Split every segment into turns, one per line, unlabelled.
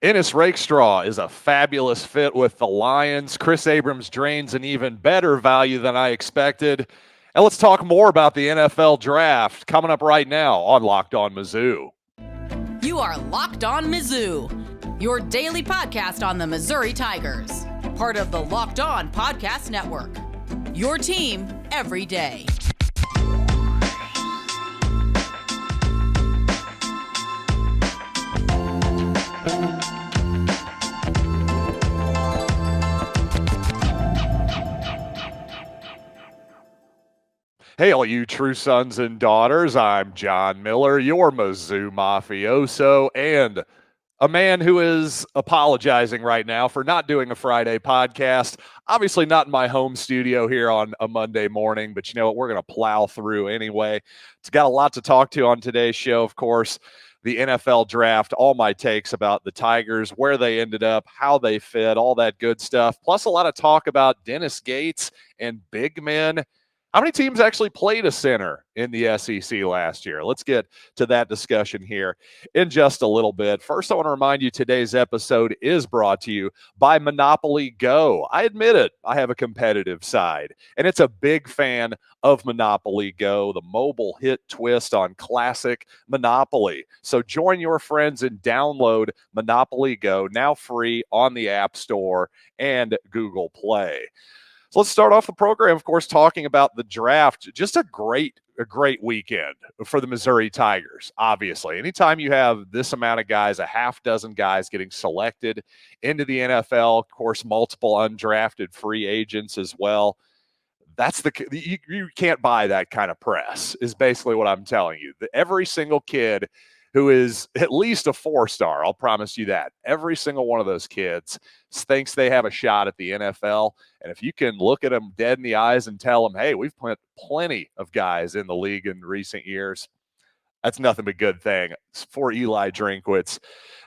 Ennis Rakestraw is a fabulous fit with the Lions. Chris Abrams drains an even better value than I expected. And let's talk more about the NFL draft coming up right now on Locked On Mizzou.
You are Locked On Mizzou, your daily podcast on the Missouri Tigers. Part of the Locked On Podcast Network, your team every day.
Hey, all you true sons and daughters, I'm John Miller, your Mizzou mafioso, and a man who is apologizing right now for not doing a Friday podcast. Obviously not in my home studio here on a Monday morning, but you know what? We're going to plow through anyway. It's got a lot to talk to on today's show, of course. The NFL draft, all my takes about the Tigers, where they ended up, how they fit, all that good stuff. Plus a lot of talk about Dennis Gates and big men. How many teams actually played a center in the SEC last year? Let's get to that discussion here in just a little bit. First, I want to remind you today's episode is brought to you by Monopoly Go. I admit it, I have a competitive side, and it's a big fan of Monopoly Go, the mobile hit twist on classic Monopoly. So join your friends and download Monopoly Go, now free on the App Store and Google Play. So let's start off the program, of course, talking about the draft. Just a great weekend for the Missouri Tigers, obviously. Anytime you have this amount of guys, a half dozen guys getting selected into the NFL, of course, multiple undrafted free agents as well. You can't buy that kind of press, is basically what I'm telling you. Every single kid who is at least a 4-star, I'll promise you that. Every single one of those kids thinks they have a shot at the NFL. And if you can look at them dead in the eyes and tell them, hey, we've put plenty of guys in the league in recent years, that's nothing but good thing for Eli Drinkwitz,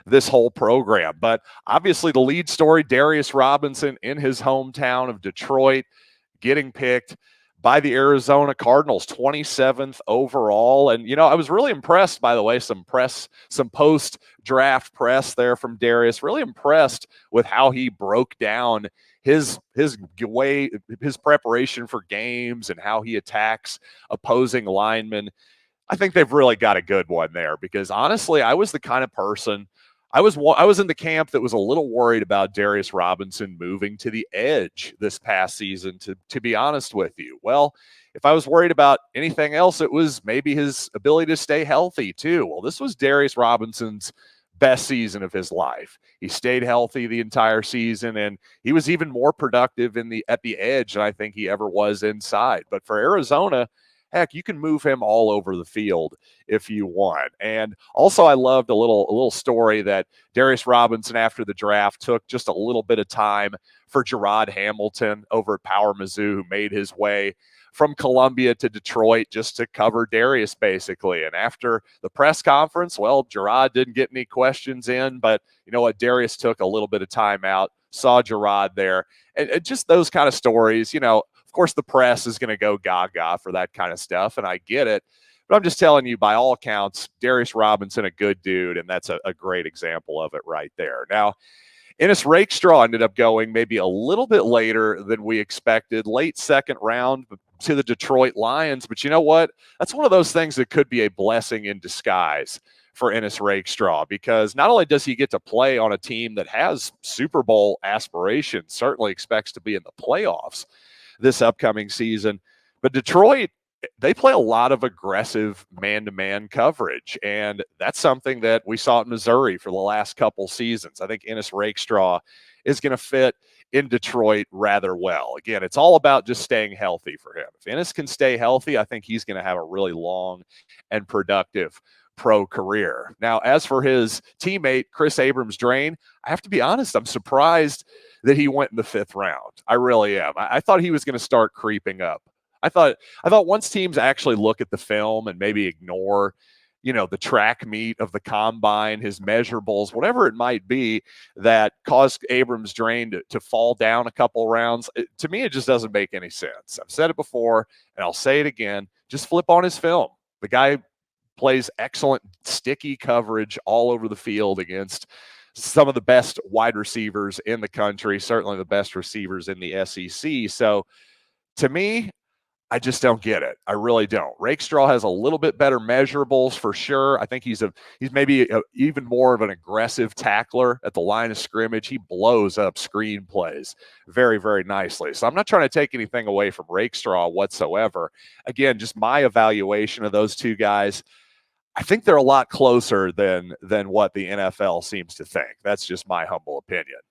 this whole program. But obviously the lead story, Darius Robinson in his hometown of Detroit, getting picked by the Arizona Cardinals, 27th overall. And, you know, I was really impressed, by the way, some post-draft press there from Darius, really impressed with how he broke down his preparation for games and how he attacks opposing linemen. I think they've really got a good one there because, honestly, I was the kind of person I was in the camp that was a little worried about Darius Robinson moving to the edge this past season, to be honest with you. Well, if I was worried about anything else, it was maybe his ability to stay healthy too. Well, this was Darius Robinson's best season of his life. He stayed healthy the entire season, and he was even more productive at the edge than I think he ever was inside. But for Arizona, heck, you can move him all over the field if you want. And also, I loved a little story that Darius Robinson, after the draft, took just a little bit of time for Gerard Hamilton over at Power Mizzou, who made his way from Columbia to Detroit just to cover Darius, basically. And after the press conference, well, Gerard didn't get any questions in, but you know what? Darius took a little bit of time out, saw Gerard there. And just those kind of stories, you know, of course, the press is going to go gaga for that kind of stuff, and I get it. But I'm just telling you, by all accounts, Darius Robinson, a good dude, and that's a great example of it right there. Now, Ennis Rakestraw ended up going maybe a little bit later than we expected, late second round to the Detroit Lions. But you know what? That's one of those things that could be a blessing in disguise for Ennis Rakestraw, because not only does he get to play on a team that has Super Bowl aspirations, certainly expects to be in the playoffs this upcoming season, but Detroit, they play a lot of aggressive man-to-man coverage, and that's something that we saw at Missouri for the last couple seasons. I think Ennis Rakestraw is going to fit in Detroit rather well. Again, it's all about just staying healthy for him. If Ennis can stay healthy, I think he's going to have a really long and productive pro career. Now, as for his teammate, Chris Abrams-Draine, I have to be honest, I'm surprised that he went in the 5th round. I really am. I thought he was going to start creeping up. I thought once teams actually look at the film and maybe ignore, you know, the track meet of the combine, his measurables, whatever it might be that caused Abrams-Draine to fall down a couple rounds, to me, it just doesn't make any sense. I've said it before, and I'll say it again. Just flip on his film. The guy plays excellent sticky coverage all over the field against some of the best wide receivers in the country, certainly the best receivers in the SEC. So to me, I just don't get it. I really don't. Rakestraw has a little bit better measurables for sure. I think he's maybe even more of an aggressive tackler at the line of scrimmage. He blows up screen plays very, very nicely. So I'm not trying to take anything away from Rakestraw whatsoever. Again, just my evaluation of those two guys, I think they're a lot closer than what the NFL seems to think. That's just my humble opinion.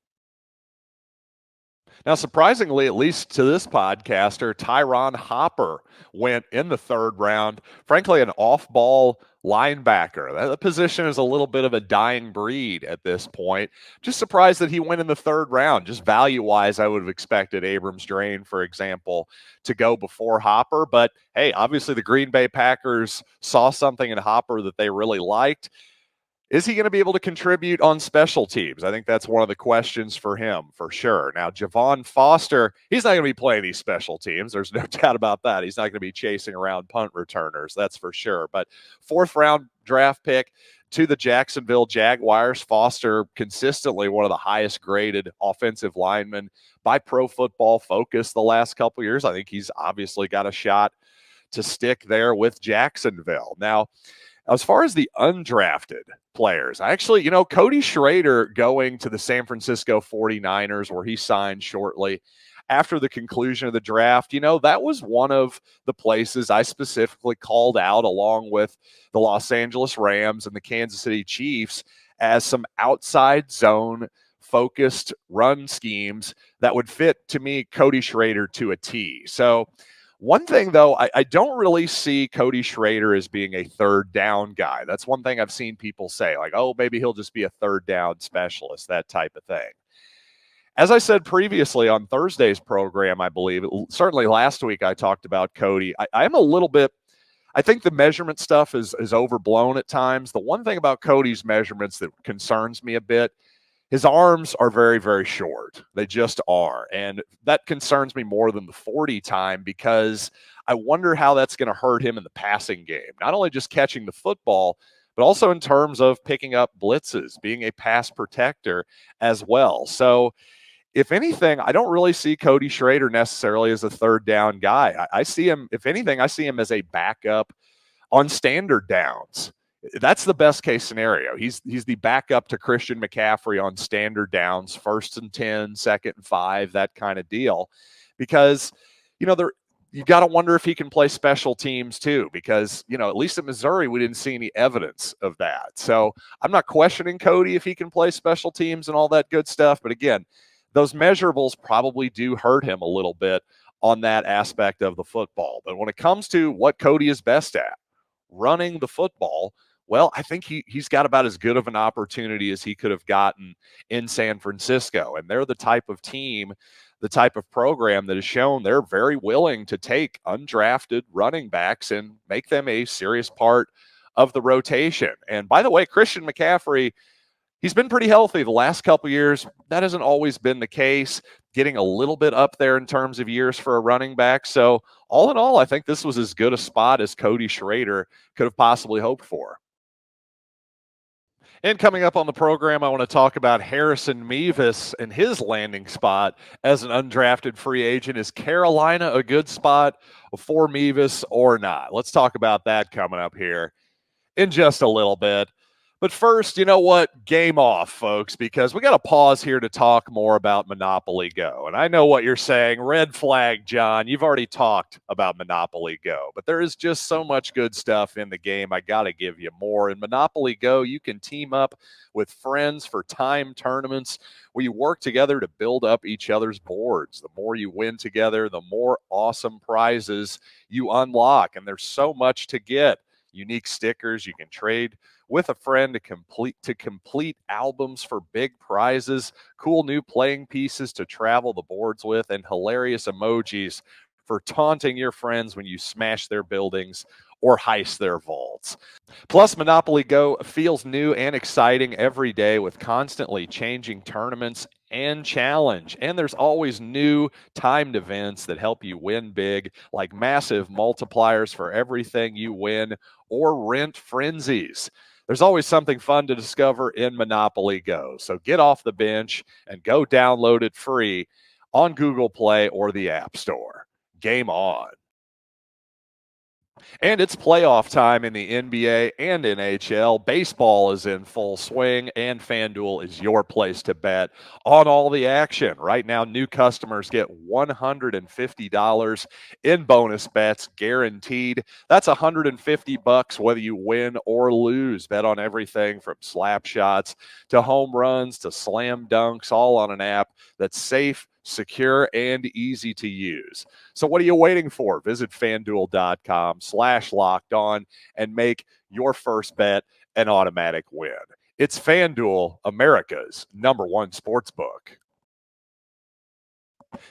Now, surprisingly, at least to this podcaster, Tyron Hopper went in the third round. Frankly, an off-ball linebacker. That position is a little bit of a dying breed at this point. Just surprised that he went in the third round. Just value-wise, I would have expected Abrams Drain, for example, to go before Hopper. But, hey, obviously the Green Bay Packers saw something in Hopper that they really liked. Is he going to be able to contribute on special teams? I think that's one of the questions for him, for sure. Now, Javon Foster, he's not going to be playing these special teams. There's no doubt about that. He's not going to be chasing around punt returners, that's for sure. But fourth-round draft pick to the Jacksonville Jaguars. Foster, consistently one of the highest-graded offensive linemen by Pro Football Focus the last couple of years. I think he's obviously got a shot to stick there with Jacksonville. Now, as far as the undrafted players, actually, Cody Schrader going to the San Francisco 49ers, where he signed shortly after the conclusion of the draft, that was one of the places I specifically called out, along with the Los Angeles Rams and the Kansas City Chiefs, as some outside zone focused run schemes that would fit, to me, Cody Schrader to a T. So one thing, though, I don't really see Cody Schrader as being a third down guy. That's one thing I've seen people say, like, oh, maybe he'll just be a third down specialist, that type of thing. As I said previously on Thursday's program, I believe, certainly last week I talked about Cody. I think the measurement stuff is overblown at times. The one thing about Cody's measurements that concerns me a bit, his arms are very, very short. They just are. And that concerns me more than the 40 time, because I wonder how that's going to hurt him in the passing game. Not only just catching the football, but also in terms of picking up blitzes, being a pass protector as well. So if anything, I don't really see Cody Schrader necessarily as a third down guy. I see him, if anything, I see him as a backup on standard downs. That's the best case scenario. He's the backup to Christian McCaffrey on standard downs, 1st and 10, 2nd and 5, that kind of deal. Because, you got to wonder if he can play special teams too, because, at least at Missouri, we didn't see any evidence of that. So I'm not questioning Cody if he can play special teams and all that good stuff. But again, those measurables probably do hurt him a little bit on that aspect of the football. But when it comes to what Cody is best at, running the football, well, I think he's got about as good of an opportunity as he could have gotten in San Francisco. And they're the type of team, the type of program that has shown they're very willing to take undrafted running backs and make them a serious part of the rotation. And by the way, Christian McCaffrey, he's been pretty healthy the last couple of years. That hasn't always been the case, getting a little bit up there in terms of years for a running back. So all in all, I think this was as good a spot as Cody Schrader could have possibly hoped for. And coming up on the program, I want to talk about Harrison Mevis and his landing spot as an undrafted free agent. Is Carolina a good spot for Mevis or not? Let's talk about that coming up here in just a little bit. But first, you know what? Game off, folks, because we got to pause here to talk more about Monopoly Go. And I know what you're saying. Red flag, John. You've already talked about Monopoly Go. But there is just so much good stuff in the game. I got to give you more. In Monopoly Go, you can team up with friends for time tournaments where you work together to build up each other's boards. The more you win together, the more awesome prizes you unlock. And there's so much to get. Unique stickers you can trade with a friend to complete albums for big prizes, cool new playing pieces to travel the boards with, and hilarious emojis for taunting your friends when you smash their buildings or heist their vaults. Plus, Monopoly Go feels new and exciting every day with constantly changing tournaments and challenge. And there's always new timed events that help you win big, like massive multipliers for everything you win or rent frenzies. There's always something fun to discover in Monopoly Go. So get off the bench and go download it free on Google Play or the App Store. Game on. And it's playoff time in the NBA and NHL. Baseball is in full swing, and FanDuel is your place to bet on all the action. Right now, new customers get $150 in bonus bets guaranteed. That's $150 whether you win or lose. Bet on everything from slap shots to home runs to slam dunks, all on an app that's safe, secure, and easy to use. So what are you waiting for? Visit FanDuel.com/lockedon and make your first bet an automatic win. It's FanDuel, America's #1 sportsbook.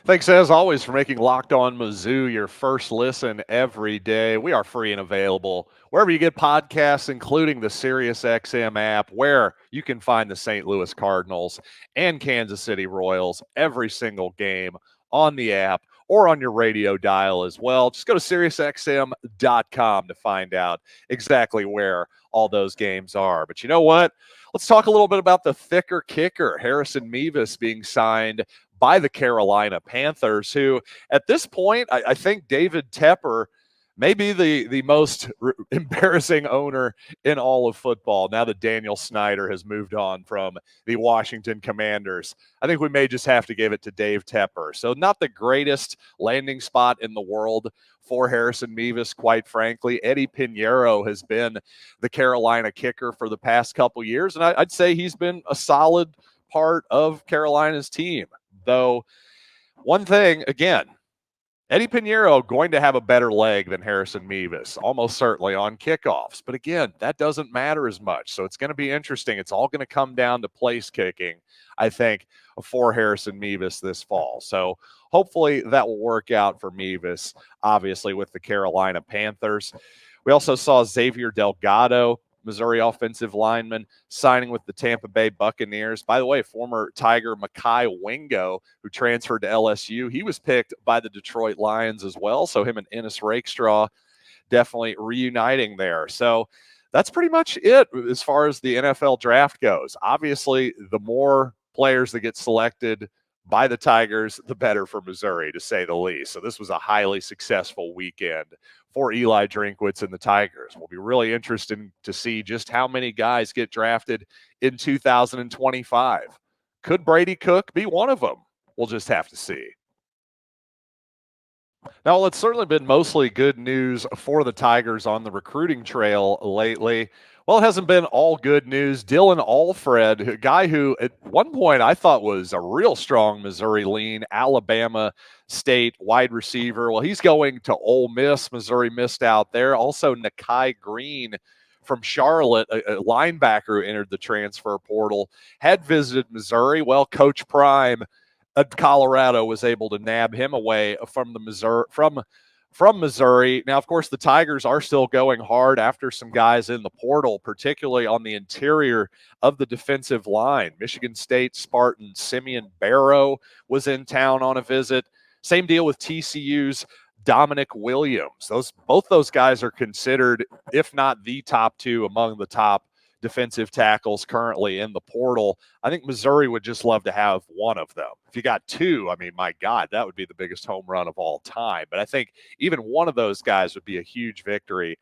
Thanks, as always, for making Locked On Mizzou your first listen every day. We are free and available wherever you get podcasts, including the SiriusXM app, where you can find the St. Louis Cardinals and Kansas City Royals every single game on the app or on your radio dial as well. Just go to SiriusXM.com to find out exactly where all those games are. But you know what? Let's talk a little bit about the thicker kicker, Harrison Mevis, being signed by the Carolina Panthers, who at this point, I think David Tepper may be the most embarrassing owner in all of football now that Daniel Snyder has moved on from the Washington Commanders. I think we may just have to give it to Dave Tepper. So not the greatest landing spot in the world for Harrison Mevis, quite frankly. Eddie Pinheiro has been the Carolina kicker for the past couple years, and I'd say he's been a solid part of Carolina's team. Though, one thing, again, Eddie Pinheiro going to have a better leg than Harrison Mevis, almost certainly on kickoffs. But again, that doesn't matter as much. So it's going to be interesting. It's all going to come down to place kicking, I think, for Harrison Mevis this fall. So hopefully that will work out for Mevis, obviously, with the Carolina Panthers. We also saw Xavier Delgado, Missouri offensive lineman, signing with the Tampa Bay Buccaneers. By the way, former Tiger Mekhi Wingo, who transferred to LSU, he was picked by the Detroit Lions as well. So him and Ennis Rakestraw definitely reuniting there. So that's pretty much it as far as the NFL draft goes. Obviously, the more players that get selected by the Tigers, the better for Missouri, to say the least. So this was a highly successful weekend for Eli Drinkwitz and the Tigers. Will be really interesting to see just how many guys get drafted in 2025. Could Brady Cook be one of them? We'll just have to see. Now, it's certainly been mostly good news for the Tigers on the recruiting trail lately. Well, it hasn't been all good news. Dylan Alfred, a guy who at one point I thought was a real strong Missouri lean, Alabama State wide receiver. Well, he's going to Ole Miss. Missouri missed out there. Also, Nakai Green from Charlotte, a linebacker who entered the transfer portal, had visited Missouri. Well, Coach Prime at Colorado was able to nab him away from the Missouri from Missouri. Now, of course, the Tigers are still going hard after some guys in the portal, particularly on the interior of the defensive line. Michigan State Spartan Simeon Barrow was in town on a visit. Same deal with TCU's Dominic Williams. Both those guys are considered, if not the top two, among the top defensive tackles currently in the portal. I think Missouri would just love to have one of them. If you got two, I mean, my God, that would be the biggest home run of all time. But I think even one of those guys would be a huge victory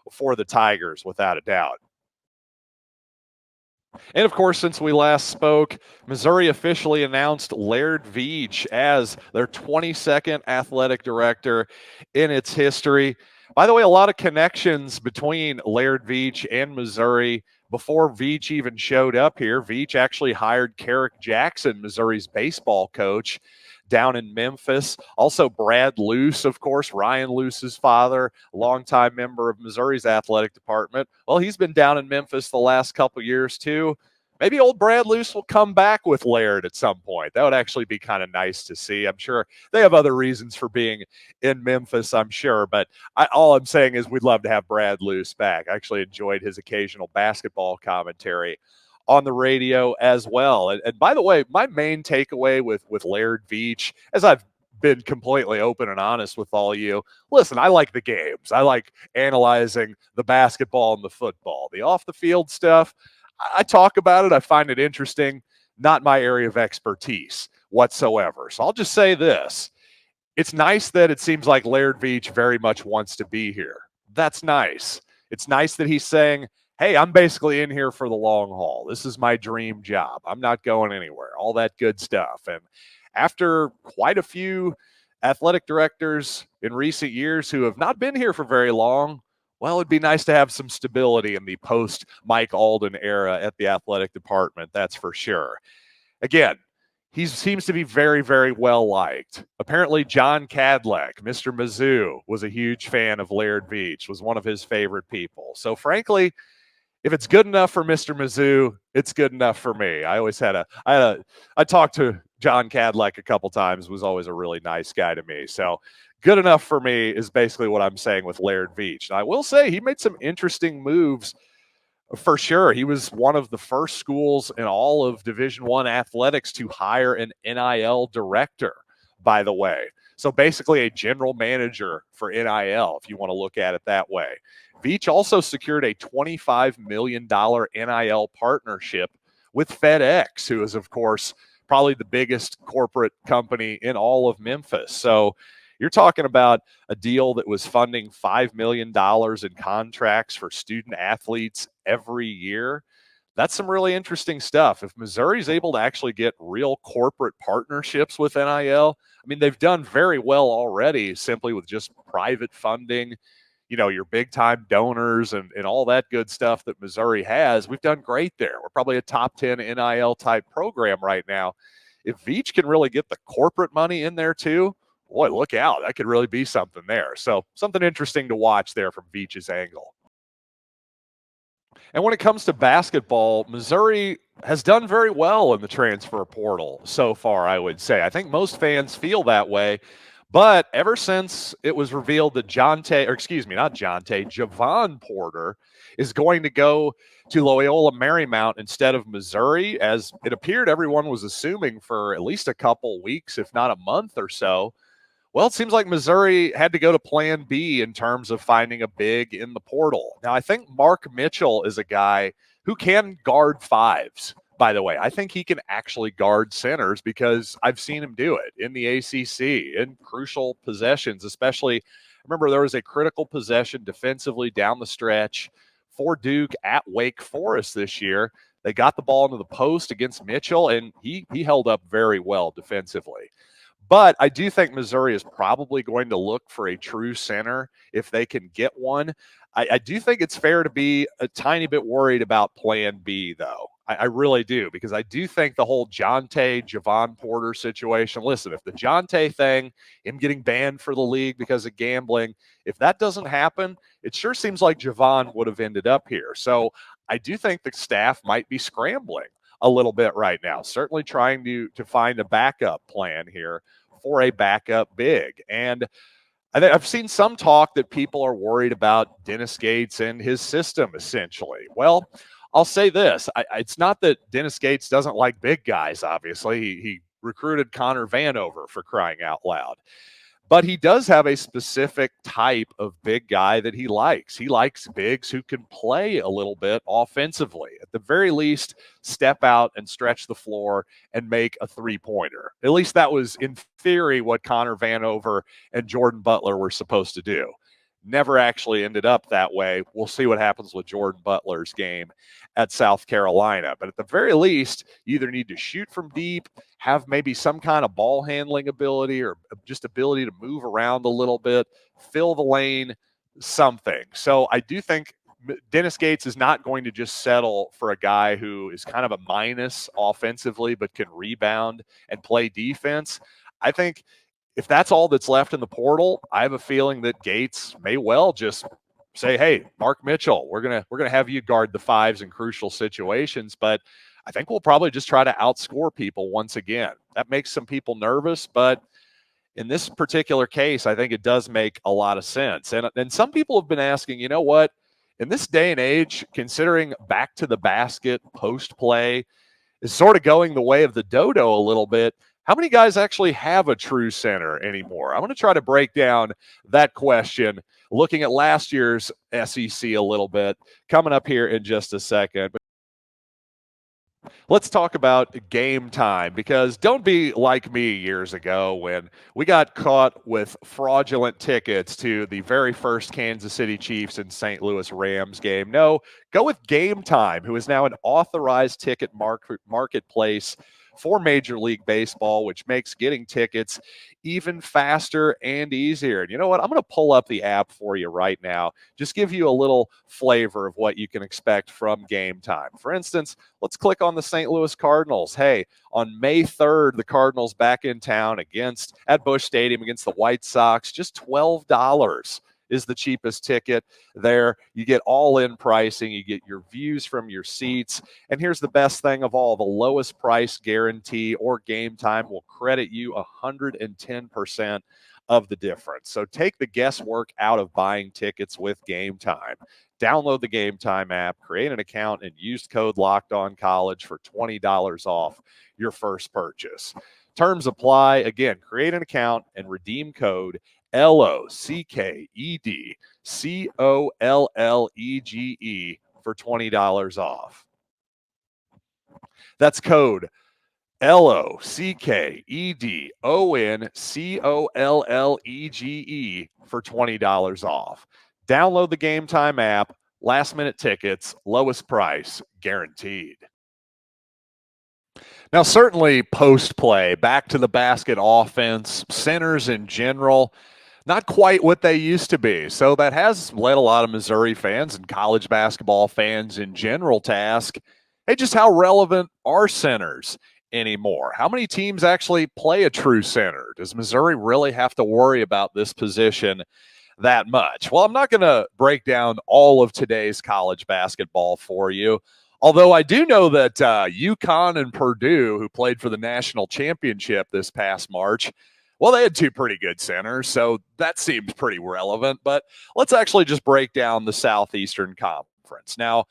for the Tigers, without a doubt. And of course, since we last spoke, Missouri officially announced Laird Veatch as their 22nd athletic director in its history. By the way, a lot of connections between Laird Veatch and Missouri. Before Veatch even showed up here, Veatch actually hired Carrick Jackson, Missouri's baseball coach, down in Memphis. Also, Brad Luce, of course, Ryan Luce's father, longtime member of Missouri's athletic department. Well, he's been down in Memphis the last couple years, too. Maybe old Brad Luce will come back with Laird at some point. That would actually be kind of nice to see. I'm sure they have other reasons for being in Memphis, I'm sure. But all I'm saying is we'd love to have Brad Luce back. I actually enjoyed his occasional basketball commentary on the radio as well. And by the way, my main takeaway with Laird Veatch, as I've been completely open and honest with all you. Listen, I like the games. I like analyzing the basketball and the football. The off the field stuff, I talk about it. I find it interesting. Not my area of expertise whatsoever. So I'll just say this. It's nice that it seems like Laird Veatch very much wants to be here. That's nice. It's nice that he's saying, hey, I'm basically in here for the long haul. This is my dream job. I'm not going anywhere. All that good stuff. And after quite a few athletic directors in recent years who have not been here for very long, well, it'd be nice to have some stability in the post Mike Alden era at the athletic department. That's for sure. Again, he seems to be very, very well liked. Apparently, John Kadlec, Mr. Mizzou, was a huge fan of Laird Veatch, was one of his favorite people. So frankly, if it's good enough for Mr. Mizzou, it's good enough for me. I talked to John Kadlec a couple times, was always a really nice guy to me. So good enough for me is basically what I'm saying with Laird Veatch. And I will say he made some interesting moves for sure. He was one of the first schools in all of Division I athletics to hire an NIL director, by the way. So basically a general manager for NIL, if you want to look at it that way. Veatch also secured a $25 million NIL partnership with FedEx, who is, of course, probably the biggest corporate company in all of Memphis. So you're talking about a deal that was funding $5 million in contracts for student athletes every year. That's some really interesting stuff. If Missouri's able to actually get real corporate partnerships with NIL, I mean, they've done very well already simply with just private funding, you know, your big time donors and all that good stuff that Missouri has. We've done great there. We're probably a top 10 NIL type program right now. If Veatch can really get the corporate money in there too, boy, look out. That could really be something there. So something interesting to watch there from Veatch's angle. And when it comes to basketball, Missouri has done very well in the transfer portal so far, I would say. I think most fans feel that way. But ever since it was revealed that Javon Porter is going to go to Loyola Marymount instead of Missouri, as it appeared everyone was assuming for at least a couple weeks, if not a month or so, well, it seems like Missouri had to go to plan B in terms of finding a big in the portal. Now, I think Mark Mitchell is a guy who can guard fives, by the way. I think he can actually guard centers because I've seen him do it in the ACC in crucial possessions, especially. I remember there was a critical possession defensively down the stretch for Duke at Wake Forest this year. They got the ball into the post against Mitchell, and he held up very well defensively. But I do think Missouri is probably going to look for a true center if they can get one. I do think it's fair to be a tiny bit worried about plan B, though. I really do, because I do think the whole Javon Porter situation, listen, if the Jonte thing, him getting banned for the league because of gambling, if that doesn't happen, it sure seems like Javon would have ended up here. So I do think the staff might be scrambling a little bit right now, certainly trying to find a backup plan here for a backup big. And I've seen some talk that people are worried about Dennis Gates and his system, essentially. Well, I'll say this. It's not that Dennis Gates doesn't like big guys, obviously. He recruited Connor Vanover, for crying out loud. But he does have a specific type of big guy that he likes. He likes bigs who can play a little bit offensively. At the very least, step out and stretch the floor and make a three-pointer. At least that was, in theory, what Connor Vanover and Jordan Butler were supposed to do. Never actually ended up that way. We'll see what happens with Jordan Butler's game at South Carolina. But at the very least, you either need to shoot from deep, have maybe some kind of ball handling ability or just ability to move around a little bit, fill the lane, something. So I do think Dennis Gates is not going to just settle for a guy who is kind of a minus offensively but can rebound and play defense. I think if that's all that's left in the portal, I have a feeling that Gates may well just say, hey, Mark Mitchell, we're gonna have you guard the fives in crucial situations, but I think we'll probably just try to outscore people once again. That makes some people nervous, but in this particular case, I think it does make a lot of sense. And some people have been asking, you know what, in this day and age, considering back to the basket post play is sort of going the way of the dodo a little bit, How many guys actually have a true center anymore? I'm going to try to break down that question, looking at last year's SEC a little bit, coming up here in just a second. Let's talk about game time, because don't be like me years ago when we got caught with fraudulent tickets to the very first Kansas City Chiefs and St. Louis Rams game. No, go with Game Time, who is now an authorized ticket marketplace for Major League Baseball, which makes getting tickets even faster and easier. And you know what? I'm going to pull up the app for you right now, just give you a little flavor of what you can expect from Game Time. For instance, let's click on the St. Louis Cardinals. Hey, on May 3rd, the Cardinals back in town at Busch Stadium against the White Sox. Just $12 is the cheapest ticket there. You get all-in pricing. You get your views from your seats. And here's the best thing of all. The lowest price guarantee or Game Time will credit you 110% of the difference. So take the guesswork out of buying tickets with Game Time. Download the Game Time app, create an account, and use code LOCKEDONCollege for $20 off your first purchase. Terms apply. Again, create an account and redeem code LOCKEDCOLLEGE for $20 off. That's code LOCKEDONCOLLEGE for $20 off. Download the Game Time app. Last minute tickets, lowest price guaranteed. Now, certainly post play, back to the basket offense, centers in general, not quite what they used to be. So that has led a lot of Missouri fans and college basketball fans in general to ask, hey, just how relevant are centers anymore? How many teams actually play a true center? Does Missouri really have to worry about this position that much? Well, I'm not going to break down all of today's college basketball for you, although I do know that UConn and Purdue, who played for the national championship this past March, well, they had two pretty good centers, so that seems pretty relevant. But let's actually just break down the Southeastern Conference. Now,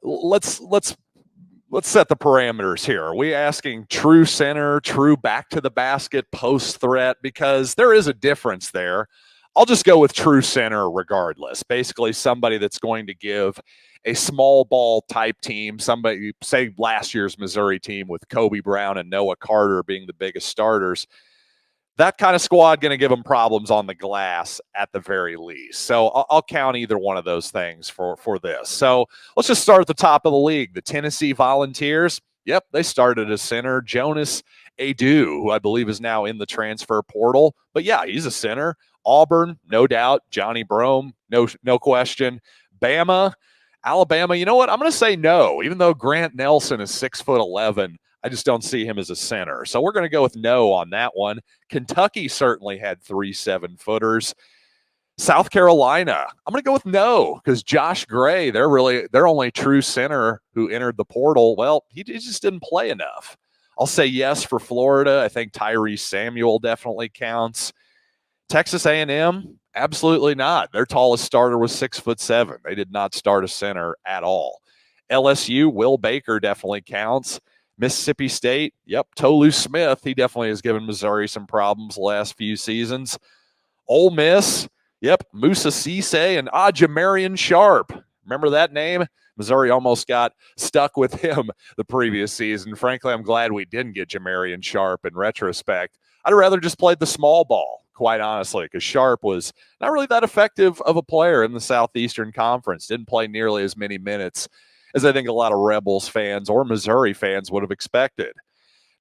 let's set the parameters here. Are we asking true center, true back to the basket, post threat? Because there is a difference there. I'll just go with true center regardless. Basically, somebody that's going to give a small ball type team, somebody, say last year's Missouri team with Kobe Brown and Noah Carter being the biggest starters, that kind of squad going to give them problems on the glass at the very least. So I'll count either one of those things for this. So let's just start at the top of the league. The Tennessee Volunteers, yep, they started as center. Jonas Adu, who I believe is now in the transfer portal. But yeah, he's a center. Auburn, no doubt. Johnny Brome, no question. Bama, Alabama, you know what? I'm going to say no. Even though Grant Nelson is 6'11", I just don't see him as a center. So we're going to go with no on that one. Kentucky certainly had 3 7-footers. South Carolina, I'm going to go with no, because Josh Gray, their only true center who entered the portal, well, he just didn't play enough. I'll say yes for Florida. I think Tyrese Samuel definitely counts. Texas A&M, absolutely not. Their tallest starter was 6'7". They did not start a center at all. LSU, Will Baker definitely counts. Mississippi State, yep, Tolu Smith, he definitely has given Missouri some problems the last few seasons. Ole Miss, yep, Musa Cisse and Jamarian Sharp. Remember that name? Missouri almost got stuck with him the previous season. Frankly, I'm glad we didn't get Jamarian Sharp in retrospect. I'd rather just play the small ball, quite honestly, because Sharp was not really that effective of a player in the Southeastern Conference. Didn't play nearly as many minutes as I think a lot of Rebels fans or Missouri fans would have expected.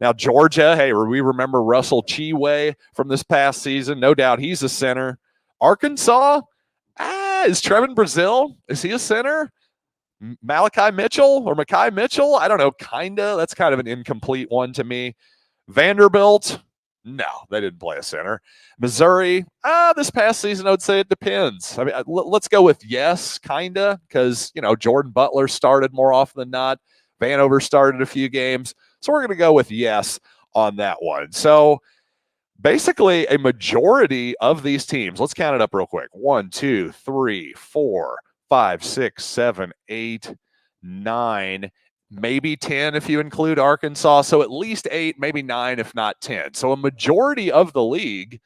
Now, Georgia, hey, we remember Russell Chiway from this past season. No doubt he's a center. Arkansas, is Trevin Brazil? Is he a center? Makai Mitchell? I don't know, kinda. That's kind of an incomplete one to me. Vanderbilt, no, they didn't play a center. Missouri, this past season, I would say it depends. I mean, let's go with yes, kinda, because, Jordan Butler started more often than not. Vanover started a few games. So we're going to go with yes on that one. So basically, a majority of these teams, let's count it up real quick. 1, 2, 3, 4, 5, 6, 7, 8, 9, maybe 10 if you include Arkansas. So at least 8, maybe 9, if not 10. So a majority of the league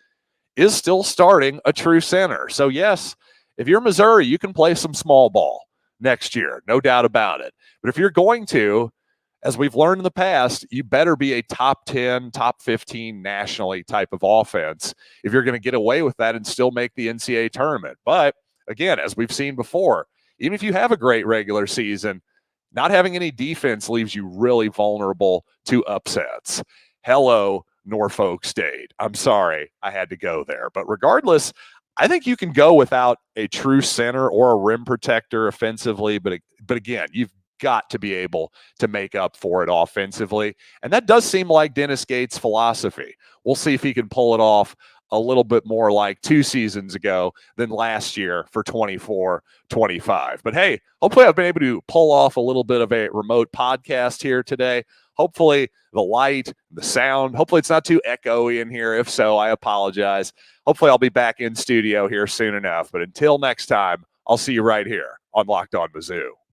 is still starting a true center. So yes, if you're Missouri, you can play some small ball next year, no doubt about it. But if you're going to, as we've learned in the past, you better be a top 10, top 15 nationally type of offense if you're going to get away with that and still make the NCAA tournament. But again, as we've seen before, even if you have a great regular season, not having any defense leaves you really vulnerable to upsets. Hello, Norfolk State. I'm sorry I had to go there. But regardless, I think you can go without a true center or a rim protector offensively. But again, you've got to be able to make up for it offensively. And that does seem like Dennis Gates' philosophy. We'll see if he can pull it off a little bit more like 2 seasons ago than last year for 24-25. But hey, hopefully I've been able to pull off a little bit of a remote podcast here today. Hopefully the light, the sound, hopefully it's not too echoey in here. If so, I apologize. Hopefully I'll be back in studio here soon enough. But until next time, I'll see you right here on Locked On Mizzou.